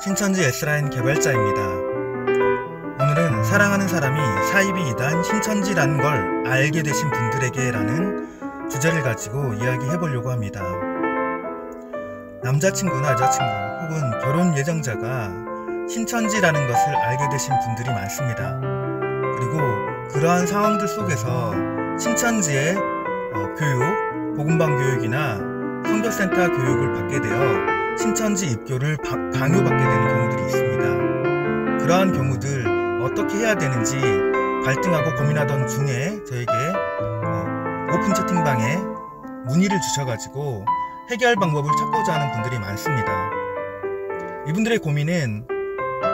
신천지 S라인 개발자입니다. 오늘은 사랑하는 사람이 사이비 이단 신천지라는 걸 알게 되신 분들에게 라는 주제를 가지고 이야기해보려고 합니다. 남자친구나 여자친구 혹은 결혼 예정자가 신천지라는 것을 알게 되신 분들이 많습니다. 그리고 그러한 상황들 속에서 신천지의 교육, 복음방 교육이나 선교센터 교육을 받게 되어 신천지 입교를 강요받게 되는 경우들이 있습니다. 그러한 경우들 어떻게 해야 되는지 갈등하고 고민하던 중에 저에게 오픈 채팅방에 문의를 주셔가지고 해결 방법을 찾고자 하는 분들이 많습니다. 이분들의 고민은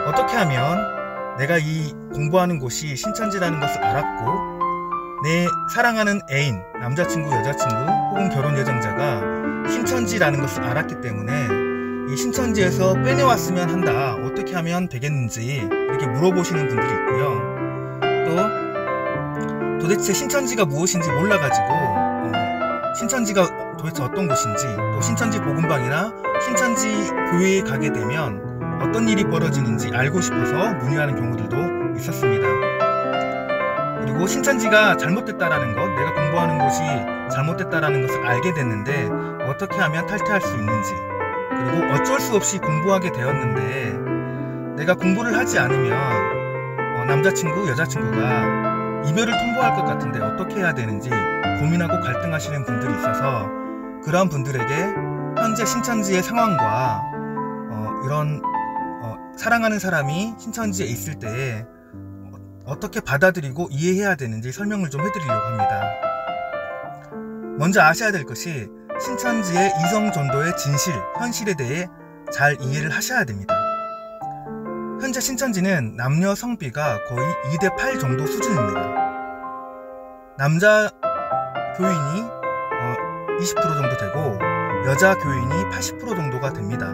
어떻게 하면 내가 이 공부하는 곳이 신천지라는 것을 알았고 내 사랑하는 애인, 남자친구, 여자친구 혹은 결혼 예정자가 신천지라는 것을 알았기 때문에 이 신천지에서 빼내왔으면 한다, 어떻게 하면 되겠는지 이렇게 물어보시는 분들이 있고요. 또 도대체 신천지가 무엇인지 몰라가지고 신천지가 도대체 어떤 곳인지, 또 신천지 복음방이나 신천지 교회에 가게 되면 어떤 일이 벌어지는지 알고 싶어서 문의하는 경우들도 있었습니다. 그리고 신천지가 잘못됐다라는 것, 내가 공부하는 곳이 잘못됐다라는 것을 알게 됐는데 어떻게 하면 탈퇴할 수 있는지, 그리고 어쩔 수 없이 공부하게 되었는데 내가 공부를 하지 않으면 남자친구, 여자친구가 이별을 통보할 것 같은데 어떻게 해야 되는지 고민하고 갈등하시는 분들이 있어서 그런 분들에게 현재 신천지의 상황과 이런 사랑하는 사람이 신천지에 있을 때 어떻게 받아들이고 이해해야 되는지 설명을 좀 해드리려고 합니다. 먼저 아셔야 될 것이 신천지의 이성전도의 진실, 현실에 대해 잘 이해를 하셔야 됩니다. 현재 신천지는 남녀 성비가 거의 2대8 정도 수준입니다. 남자 교인이 20% 정도 되고 여자 교인이 80% 정도가 됩니다.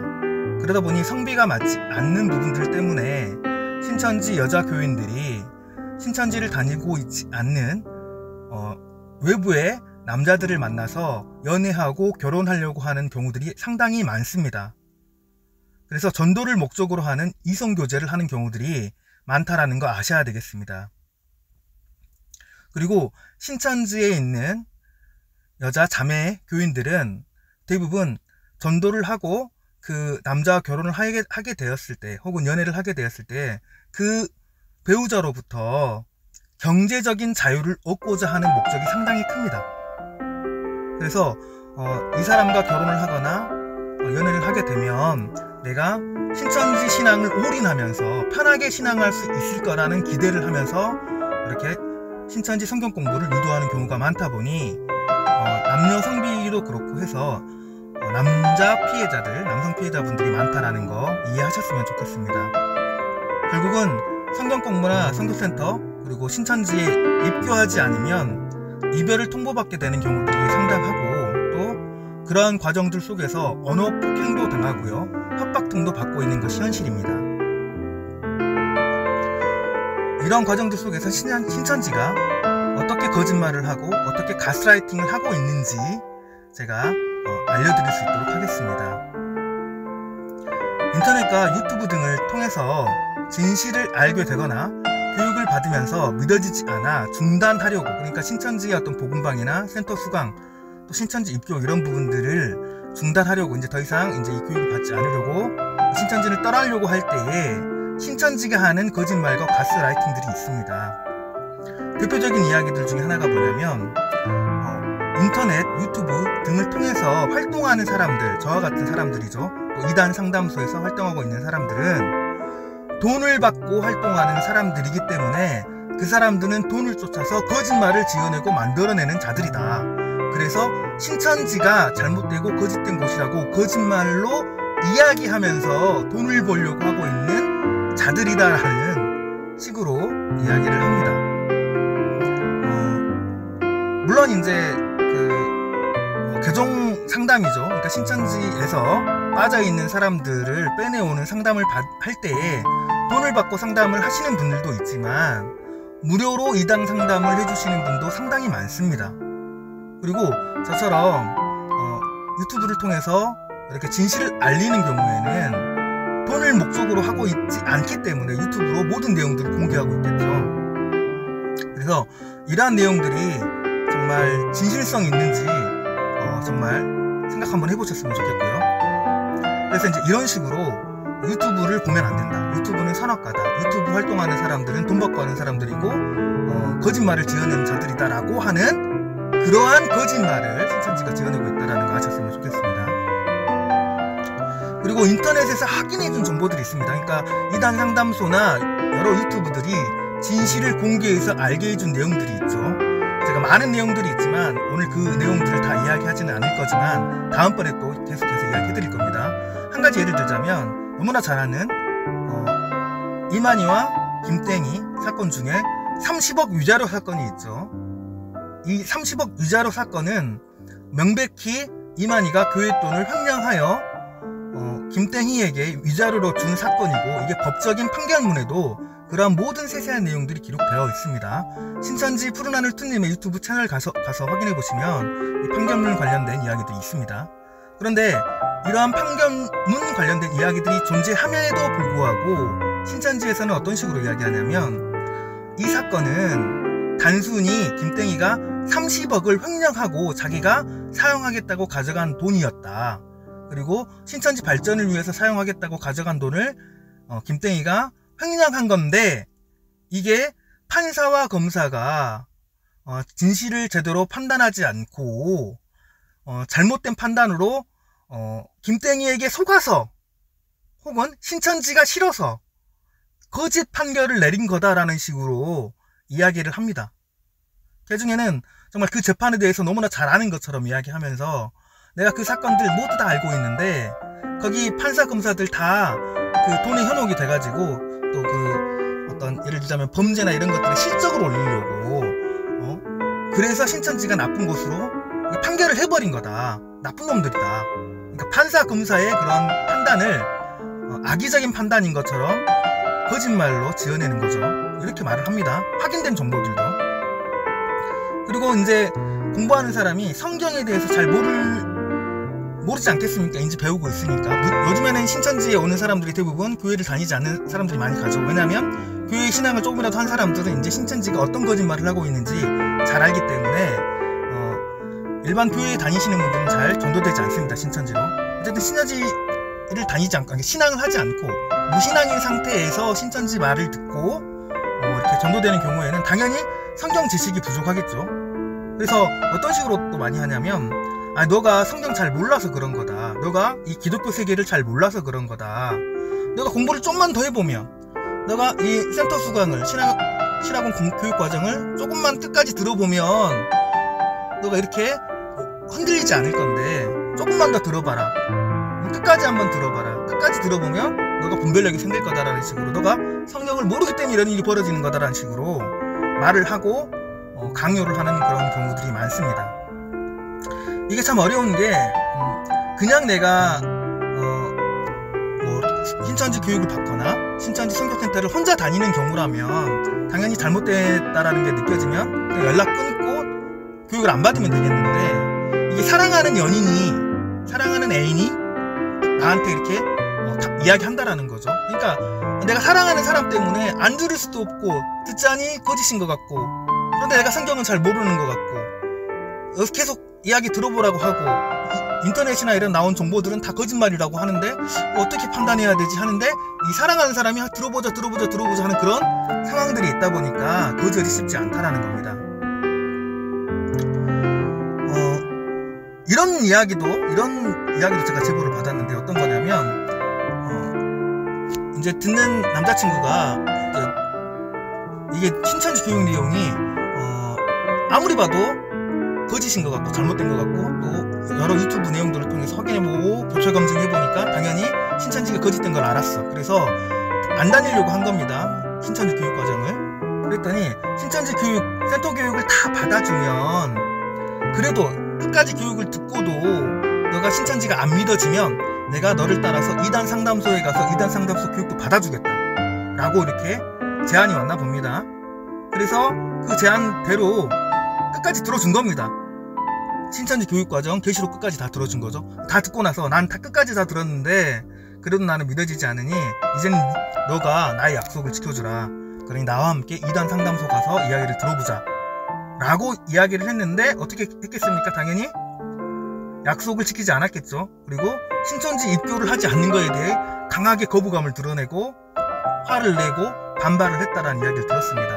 그러다 보니 성비가 맞지 않는 부분들 때문에 신천지 여자 교인들이 신천지를 다니고 있지 않는 외부의 남자들을 만나서 연애하고 결혼하려고 하는 경우들이 상당히 많습니다. 그래서 전도를 목적으로 하는 이성교제를 하는 경우들이 많다라는 거 아셔야 되겠습니다. 그리고 신천지에 있는 여자 자매 교인들은 대부분 전도를 하고 그 남자와 결혼을 하게 되었을 때 혹은 연애를 하게 되었을 때 그 배우자로부터 경제적인 자유를 얻고자 하는 목적이 상당히 큽니다. 그래서 이 사람과 결혼을 하거나 연애를 하게 되면 내가 신천지 신앙을 올인하면서 편하게 신앙할 수 있을 거라는 기대를 하면서 이렇게 신천지 성경 공부를 유도하는 경우가 많다 보니 남녀 성비도 그렇고 해서 남자 피해자들, 남성 피해자분들이 많다라는 거 이해하셨으면 좋겠습니다. 결국은 성경 공부나 선교센터 그리고 신천지에 입교하지 않으면 이별을 통보받게 되는 경우들이 상당하고 또 그러한 과정들 속에서 언어 폭행도 당하고요, 협박 등도 받고 있는 것이 현실입니다. 이런 과정들 속에서 신천지가 어떻게 거짓말을 하고 어떻게 가스라이팅을 하고 있는지 제가 알려드릴 수 있도록 하겠습니다. 인터넷과 유튜브 등을 통해서 진실을 알게 되거나 교육을 받으면서 믿어지지 않아 중단하려고, 그러니까 신천지의 어떤 복음방이나 센터 수강, 또 신천지 입교 이런 부분들을 중단하려고, 이제 더 이상 이제 이 교육을 받지 않으려고 신천지를 떠나려고 할 때에 신천지가 하는 거짓말과 가스라이팅들이 있습니다. 대표적인 이야기들 중에 하나가 뭐냐면 인터넷, 유튜브 등을 통해서 활동하는 사람들, 저와 같은 사람들이죠. 또 이단 상담소에서 활동하고 있는 사람들은 돈을 받고 활동하는 사람들이기 때문에 그 사람들은 돈을 쫓아서 거짓말을 지어내고 만들어내는 자들이다. 그래서 신천지가 잘못되고 거짓된 곳이라고 거짓말로 이야기하면서 돈을 벌려고 하고 있는 자들이다라는 식으로 이야기를 합니다. 물론 이제 개종 상담이죠. 그러니까 신천지에서 빠져있는 사람들을 빼내오는 상담을 할 때에 돈을 받고 상담을 하시는 분들도 있지만 무료로 이당 상담을 해주시는 분도 상당히 많습니다. 그리고 저처럼 유튜브를 통해서 이렇게 진실을 알리는 경우에는 돈을 목적으로 공개적으로 하고 있지 않기 때문에 유튜브로 모든 내용들을 공개하고 있겠죠. 그래서 이러한 내용들이 정말 진실성 있는지 정말 생각 한번 해보셨으면 좋겠고요. 그래서 이제 이런 식으로 유튜브를 보면 안 된다. 유튜브는 선악과다. 유튜브 활동하는 사람들은 돈 받고 하는 사람들이고 거짓말을 지어내는 자들이다 라고 하는 그러한 거짓말을 신천지가 지어내고 있다는 거 아셨으면 좋겠습니다. 그리고 인터넷에서 확인해준 정보들이 있습니다. 그러니까 이단 상담소나 여러 유튜브들이 진실을 공개해서 알게 해준 내용들이 있죠. 제가 많은 내용들이 있지만 오늘 그 내용들을 다 이야기하지는 않을 거지만 다음번에 또 계속해서 이야기해드릴 겁니다. 한 가지 예를 들자면 너무나 잘 아는 이만희와 김땡이 사건 중에 30억 위자료 사건이 있죠. 이 30억 위자료 사건은 명백히 이만희가 교회 돈을 횡령하여 김땡이에게 위자료로 준 사건이고 이게 법적인 판결문에도 그러한 모든 세세한 내용들이 기록되어 있습니다. 신천지 푸른하늘 투님의 유튜브 채널 가서 확인해 보시면 이 판결문 관련된 이야기들이 있습니다. 그런데 이러한 판결문 관련된 이야기들이 존재함에도 불구하고 신천지에서는 어떤 식으로 이야기하냐면 이 사건은 단순히 김땡이가 30억을 횡령하고 자기가 사용하겠다고 가져간 돈이었다. 그리고 신천지 발전을 위해서 사용하겠다고 가져간 돈을 김땡이가 횡령한 건데 이게 판사와 검사가 진실을 제대로 판단하지 않고 잘못된 판단으로 김땡이에게 속아서 혹은 신천지가 싫어서 거짓 판결을 내린 거다라는 식으로 이야기를 합니다. 그 중에는 정말 그 재판에 대해서 너무나 잘 아는 것처럼 이야기하면서 내가 그 사건들 모두 다 알고 있는데 거기 판사 검사들 다 그 돈에 현혹이 돼가지고 또 그 어떤 예를 들자면 범죄나 이런 것들을 실적으로 올리려고 그래서 신천지가 나쁜 곳으로 판결을 해버린 거다. 나쁜 놈들이다. 그러니까 판사 검사의 그런 판단을 악의적인 판단인 것처럼 거짓말로 지어내는 거죠. 이렇게 말을 합니다. 확인된 정보들도. 그리고 이제 공부하는 사람이 성경에 대해서 잘 모르지 않겠습니까? 이제 배우고 있으니까. 요즘에는 신천지에 오는 사람들이 대부분 교회를 다니지 않는 사람들이 많이 가죠. 왜냐하면 교회 신앙을 조금이라도 한 사람들은 이제 신천지가 어떤 거짓말을 하고 있는지 잘 알기 때문에 일반 교회에 다니시는 분들은 잘 전도되지 않습니다. 신천지로. 어쨌든 신천지를 다니지 않고 신앙을 하지 않고 무신앙인 상태에서 신천지 말을 듣고 이렇게 전도되는 경우에는 당연히 성경 지식이 부족하겠죠. 그래서 어떤 식으로 또 많이 하냐면 너가 성경 잘 몰라서 그런 거다. 너가 이 기독교 세계를 잘 몰라서 그런 거다. 너가 공부를 좀만 더 해보면 너가 이 센터 수강을 신학원 교육과정을 조금만 끝까지 들어보면 너가 이렇게 흔들리지 않을 건데 조금만 더 들어봐라. 끝까지 한번 들어봐라. 끝까지 들어보면 너가 분별력이 생길 거다라는 식으로 너가 성경을 모르기 때문에 이런 일이 벌어지는 거다라는 식으로 말을 하고 강요를 하는 그런 경우들이 많습니다. 이게 참 어려운 게 그냥 내가 신천지 교육을 받거나 신천지 선교센터를 혼자 다니는 경우라면 당연히 잘못됐다라는 게 느껴지면 그냥 연락 끊고 교육을 안 받으면 되겠는데 이게 사랑하는 연인이 사랑하는 애인이 나한테 이렇게 이야기한다라는 거죠. 그러니까 내가 사랑하는 사람 때문에 안 들을 수도 없고 듣자니 거짓인 것 같고 그런데 내가 성경은 잘 모르는 것 같고 계속 이야기 들어보라고 하고 인터넷이나 이런 나온 정보들은 다 거짓말이라고 하는데 어떻게 판단해야 되지 하는데 이 사랑하는 사람이 들어보자 하는 그런 상황들이 있다 보니까 거절이 쉽지 않다라는 겁니다. 이런 이야기도 제가 제보를 받았는데 어떤 거냐면 이제 듣는 남자친구가 이게 신천지 교육 내용이 아무리 봐도 거짓인 것 같고 잘못된 것 같고 또 여러 유튜브 내용들을 통해서 확인해보고 교철 검증해보니까 당연히 신천지가 거짓된 걸 알았어. 그래서 안 다니려고 한 겁니다. 신천지 교육과정을. 그랬더니 신천지 교육, 센터 교육을 다 받아주면 그래도 끝까지 교육을 듣고도 너가 신천지가 안 믿어지면 내가 너를 따라서 이단 상담소에 가서 이단 상담소 교육도 받아주겠다 라고 이렇게 제안이 왔나 봅니다. 그래서 그 제안대로 끝까지 들어준 겁니다. 신천지 교육과정 계시록 끝까지 다 들어준 거죠. 다 듣고 나서 난 다 끝까지 다 들었는데 그래도 나는 믿어지지 않으니 이제는 너가 나의 약속을 지켜주라. 그러니 나와 함께 이단 상담소 가서 이야기를 들어보자 라고 이야기를 했는데 어떻게 했겠습니까? 당연히 약속을 지키지 않았겠죠. 그리고 신천지 입교를 하지 않는 것에 대해 강하게 거부감을 드러내고 화를 내고 반발을 했다라는 이야기를 들었습니다.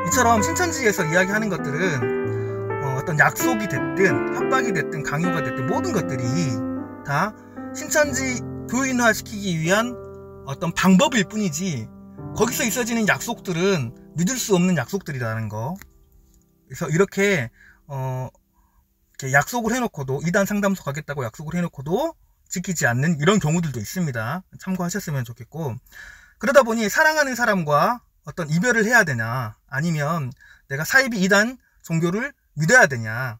이처럼 신천지에서 이야기하는 것들은 어떤 약속이 됐든 협박이 됐든 강요가 됐든 모든 것들이 다 신천지 교인화 시키기 위한 어떤 방법일 뿐이지 거기서 있어지는 약속들은 믿을 수 없는 약속들이라는 거. 그래서 이렇게 약속을 해놓고도 이단 상담소 가겠다고 약속을 해놓고도 지키지 않는 이런 경우들도 있습니다. 참고하셨으면 좋겠고, 그러다 보니 사랑하는 사람과 어떤 이별을 해야 되냐 아니면 내가 사이비 이단 종교를 믿어야 되냐,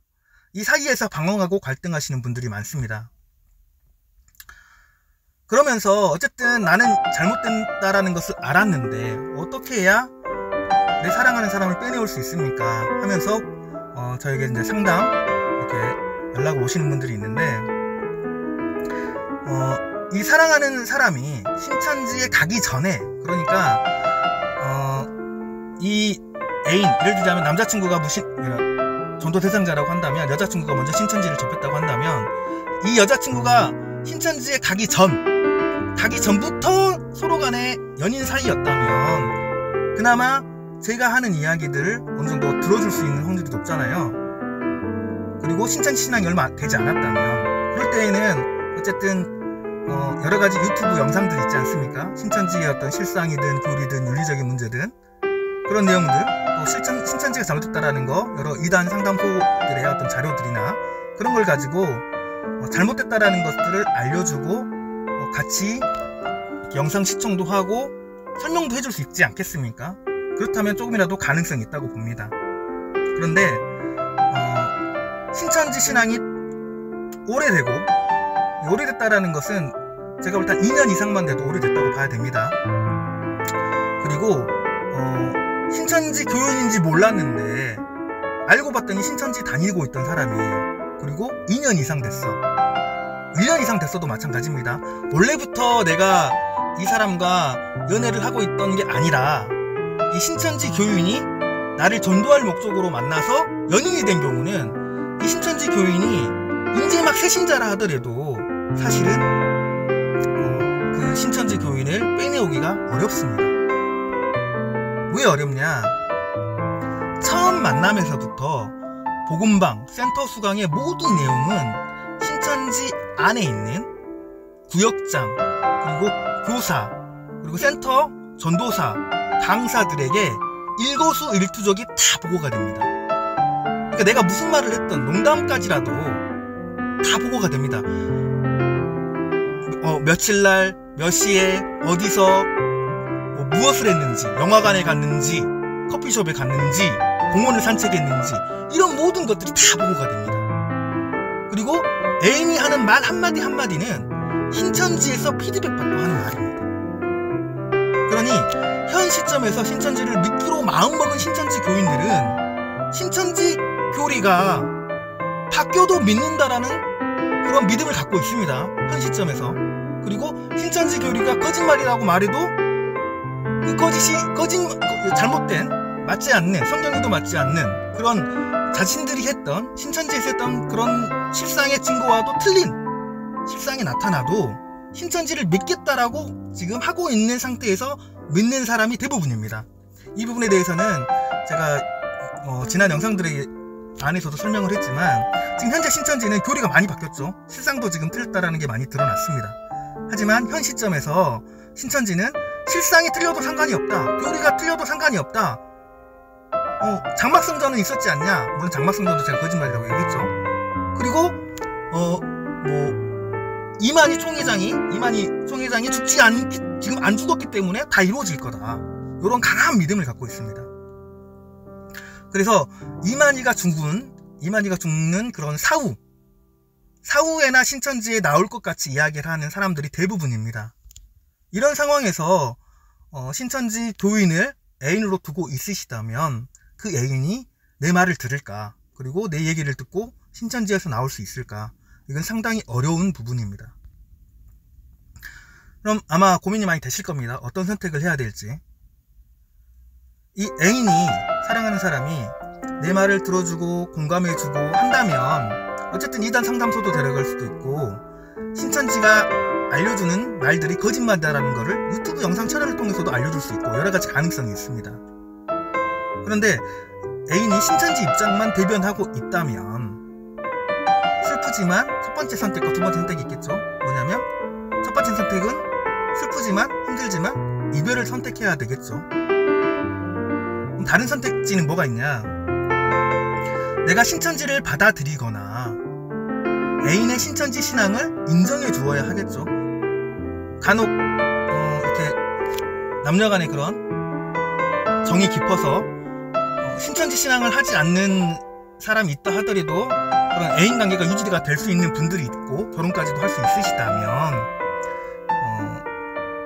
이 사이에서 방황하고 갈등하시는 분들이 많습니다. 그러면서 어쨌든 나는 잘못된다라는 것을 알았는데 어떻게 해야 내 사랑하는 사람을 빼내올 수 있습니까 하면서 저에게 이제 상담 이렇게 연락을 오시는 분들이 있는데, 이 사랑하는 사람이 신천지에 가기 전에, 그러니까 이 애인, 예를 들자면 남자친구가 전도 대상자라고 한다면, 여자친구가 먼저 신천지를 접했다고 한다면, 이 여자친구가 신천지에 가기 전부터 서로 간에 연인 사이였다면 그나마 제가 하는 이야기들을 어느 정도 들어줄 수 있는 확률이 높잖아요. 그리고 신천지 신앙이 얼마 되지 않았다면, 그럴 때에는 어쨌든 여러가지 유튜브 영상들 있지 않습니까? 신천지의 어떤 실상이든 교리든 윤리적인 문제든 그런 내용들, 또 신천지가 잘못했다라는 거, 여러 이단 상담소들의 어떤 자료들이나 그런 걸 가지고 잘못됐다라는 것들을 알려주고 같이 영상 시청도 하고 설명도 해줄 수 있지 않겠습니까? 그렇다면 조금이라도 가능성이 있다고 봅니다. 그런데 신천지 신앙이 오래됐다라는 것은 제가 볼 때 2년 이상만 돼도 오래됐다고 봐야 됩니다. 그리고 신천지 교인인지 몰랐는데 알고 봤더니 신천지 다니고 있던 사람이에요. 그리고 2년 이상 됐어. 1년 이상 됐어도 마찬가지입니다. 원래부터 내가 이 사람과 연애를 하고 있던 게 아니라 이 신천지 교인이 나를 전도할 목적으로 만나서 연인이 된 경우는 이 신천지 교인이 이제 막 새신자라 하더라도 사실은 그 신천지 교인을 빼내오기가 어렵습니다. 왜 어렵냐? 처음 만남에서부터 복음방, 센터 수강의 모든 내용은 신천지 안에 있는 구역장, 그리고 교사, 그리고 센터 전도사, 강사들에게 일거수일투족이 다 보고가 됩니다. 그러니까 내가 무슨 말을 했던 농담까지라도 다 보고가 됩니다. 며칠날 몇 시에 어디서 무엇을 했는지, 영화관에 갔는지, 커피숍에 갔는지, 공원을 산책했는지, 이런 모든 것들이 다 보고가 됩니다. 그리고 애인이 하는 말 한마디 한마디는 신천지에서 피드백 받고 하는 말입니다. 그러니 현 시점에서 신천지를 믿기로 마음먹은 신천지 교인들은 신천지 교리가 바뀌어도 믿는다라는 그런 믿음을 갖고 있습니다. 현 시점에서. 그리고 신천지 교리가 거짓말이라고 말해도 그 잘못된, 맞지 않는, 성경에도 맞지 않는 그런 자신들이 했던, 신천지에서 했던 그런 실상의 증거와도 틀린 실상이 나타나도 신천지를 믿겠다라고 지금 하고 있는 상태에서 믿는 사람이 대부분입니다. 이 부분에 대해서는 제가 지난 영상들에 안에서도 설명을 했지만, 지금 현재 신천지는 교리가 많이 바뀌었죠. 실상도 지금 틀렸다라는 게 많이 드러났습니다. 하지만 현 시점에서 신천지는 실상이 틀려도 상관이 없다, 교리가 틀려도 상관이 없다, 장막성전은 있었지 않냐, 물론 장막성전도 제가 거짓말이라고 얘기했죠. 그리고 이만희 총회장이 지금 안 죽었기 때문에 다 이루어질 거다, 이런 강한 믿음을 갖고 있습니다. 그래서 이만희가 죽는 그런 사후에나 신천지에 나올 것 같이 이야기를 하는 사람들이 대부분입니다. 이런 상황에서 신천지 교인을 애인으로 두고 있으시다면 그 애인이 내 말을 들을까, 그리고 내 얘기를 듣고 신천지에서 나올 수 있을까, 이건 상당히 어려운 부분입니다. 그럼 아마 고민이 많이 되실 겁니다. 어떤 선택을 해야 될지. 이 애인이, 사랑하는 사람이 내 말을 들어주고 공감해주고 한다면 어쨌든 2단 상담소도 데려갈 수도 있고, 신천지가 알려주는 말들이 거짓말이라는 거를 유튜브 영상 채널을 통해서도 알려줄 수 있고, 여러가지 가능성이 있습니다. 그런데 애인이 신천지 입장만 대변하고 있다면 슬프지만 첫 번째 선택과 두 번째 선택이 있겠죠. 뭐냐면 첫 번째 선택은 슬프지만 힘들지만 이별을 선택해야 되겠죠. 그럼 다른 선택지는 뭐가 있냐? 내가 신천지를 받아들이거나 애인의 신천지 신앙을 인정해 주어야 하겠죠. 간혹 이렇게 남녀간의 그런 정이 깊어서 신천지 신앙을 하지 않는 사람이 있다 하더라도 그런 애인 관계가 유지가 될 수 있는 분들이 있고 결혼까지도 할 수 있으시다면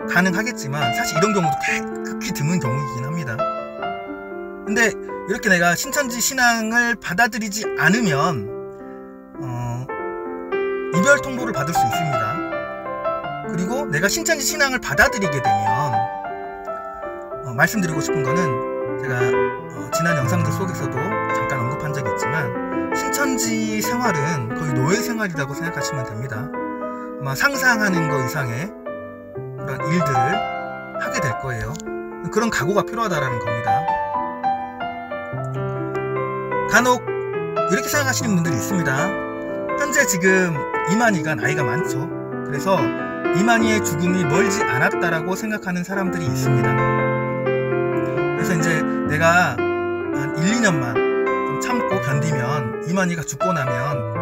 가능하겠지만, 사실 이런 경우도 극히 드문 경우이긴 합니다. 근데 이렇게 내가 신천지 신앙을 받아들이지 않으면 이별 통보를 받을 수 있습니다. 그리고 내가 신천지 신앙을 받아들이게 되면 말씀드리고 싶은 거는, 제가 지난 영상들 속에서도 잠깐 언급한 적이 있지만 신천지 생활은 거의 노예 생활이라고 생각하시면 됩니다. 아마 상상하는 거 이상의 그런 일들을 하게 될 거예요. 그런 각오가 필요하다라는 겁니다. 간혹 이렇게 생각하시는 분들이 있습니다. 현재 지금 이만희가 나이가 많죠. 그래서 이만희의 죽음이 멀지 않았다라고 생각하는 사람들이 있습니다. 그래서 이제 내가 한 1, 2년만 좀 참고 견디면 이만희가 죽고 나면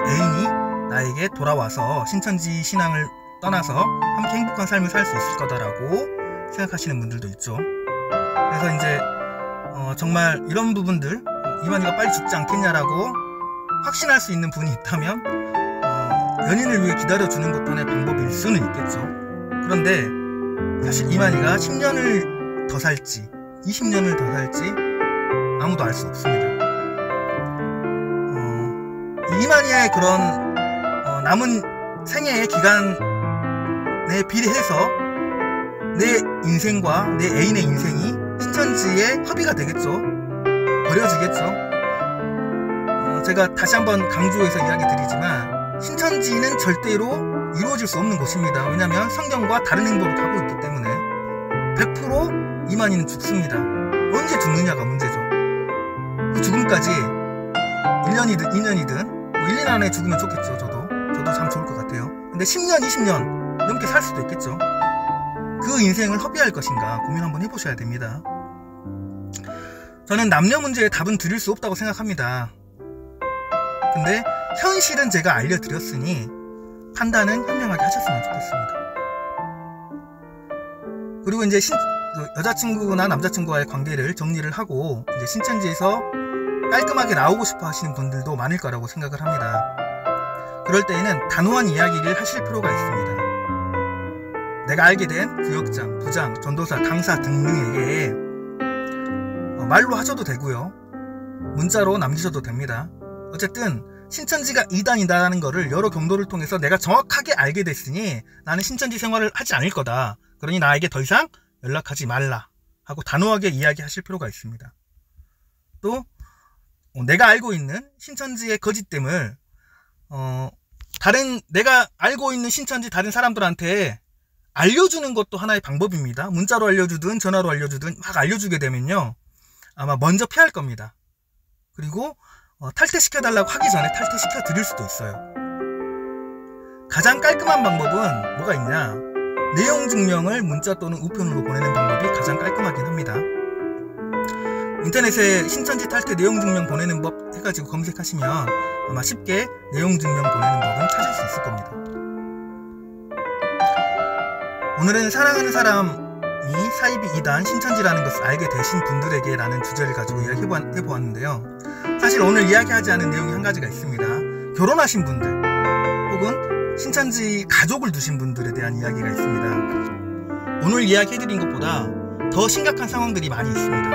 애인이 나에게 돌아와서 신천지 신앙을 떠나서 함께 행복한 삶을 살 수 있을 거다라고 생각하시는 분들도 있죠. 그래서 이제 정말 이런 부분들, 이만희가 빨리 죽지 않겠냐라고 확신할 수 있는 분이 있다면 연인을 위해 기다려주는 것도 하나의 방법일 수는 있겠죠. 그런데 사실 이만희가 10년을 더 살지 20년을 더 살지 아무도 알 수 없습니다. 이만희의 그런 남은 생애의 기간에 비례해서 내 인생과 내 애인의 인생이 신천지에 합의가 되겠죠. 버려지겠죠. 제가 다시 한번 강조해서 이야기 드리지만 신천지는 절대로 이루어질 수 없는 곳입니다. 왜냐하면 성경과 다른 행보를 하고 있기 때문에 100% 이만희는 죽습니다. 언제 죽느냐가 문제죠. 그 죽음까지 1년이든 2년이든 뭐 1년 안에 죽으면 좋겠죠. 저도 참 좋을 것 같아요. 근데 10년 20년 넘게 살 수도 있겠죠. 그 인생을 허비할 것인가 고민 한번 해보셔야 됩니다. 저는 남녀 문제에 답은 드릴 수 없다고 생각합니다. 근데 현실은 제가 알려드렸으니 판단은 현명하게 하셨으면 좋겠습니다. 그리고 이제 여자친구나 남자친구와의 관계를 정리를 하고 이제 신천지에서 깔끔하게 나오고 싶어 하시는 분들도 많을 거라고 생각을 합니다. 그럴 때에는 단호한 이야기를 하실 필요가 있습니다. 내가 알게 된 구역장, 부장, 전도사, 강사 등등에게 말로 하셔도 되고요. 문자로 남기셔도 됩니다. 어쨌든 신천지가 이단이다라는 거를 여러 경로를 통해서 내가 정확하게 알게 됐으니 나는 신천지 생활을 하지 않을 거다. 그러니 나에게 더 이상 연락하지 말라 하고 단호하게 이야기하실 필요가 있습니다. 또 내가 알고 있는 신천지의 거짓됨을 내가 알고 있는 신천지 다른 사람들한테 알려주는 것도 하나의 방법입니다. 문자로 알려주든 전화로 알려주든 막 알려주게 되면요 아마 먼저 피할 겁니다. 그리고 탈퇴시켜달라고 하기 전에 탈퇴시켜 드릴 수도 있어요. 가장 깔끔한 방법은 뭐가 있냐, 내용 증명을 문자 또는 우편으로 보내는 방법이 가장 깔끔하긴 합니다. 인터넷에 신천지 탈퇴 내용 증명 보내는 법 해가지고 검색하시면 아마 쉽게 내용 증명 보내는 법은 찾을 수 있을 겁니다. 오늘은 사랑하는 사람이 사이비 이단 신천지라는 것을 알게 되신 분들에게 라는 주제를 가지고 이야기해보았는데요. 사실 오늘 이야기하지 않은 내용이 한 가지가 있습니다. 결혼하신 분들 혹은 신천지 가족을 두신 분들에 대한 이야기가 있습니다. 오늘 이야기해드린 것보다 더 심각한 상황들이 많이 있습니다.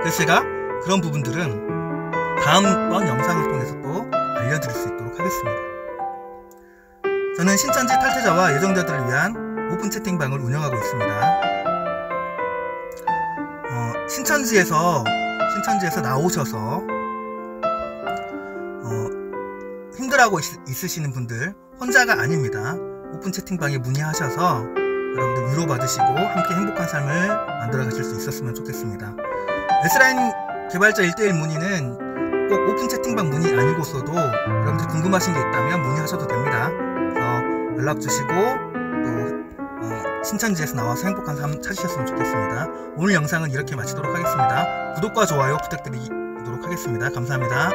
그래서 제가 그런 부분들은 다음번 영상을 통해서 또 알려드릴 수 있도록 하겠습니다. 저는 신천지 탈퇴자와 예정자들을 위한 오픈 채팅방을 운영하고 있습니다. 신천지에서 나오셔서 힘들어하고 있으시는 분들 혼자가 아닙니다. 오픈 채팅방에 문의하셔서 여러분들 위로받으시고 함께 행복한 삶을 만들어 가실 수 있었으면 좋겠습니다. S라인 개발자 1:1 문의는 꼭 오픈 채팅방 문의 아니고서도 여러분들 궁금하신 게 있다면 문의하셔도 됩니다. 그래서 연락 주시고 또 신천지에서 나와서 행복한 삶 찾으셨으면 좋겠습니다. 오늘 영상은 이렇게 마치도록 하겠습니다. 구독과 좋아요 부탁드리도록 하겠습니다. 감사합니다.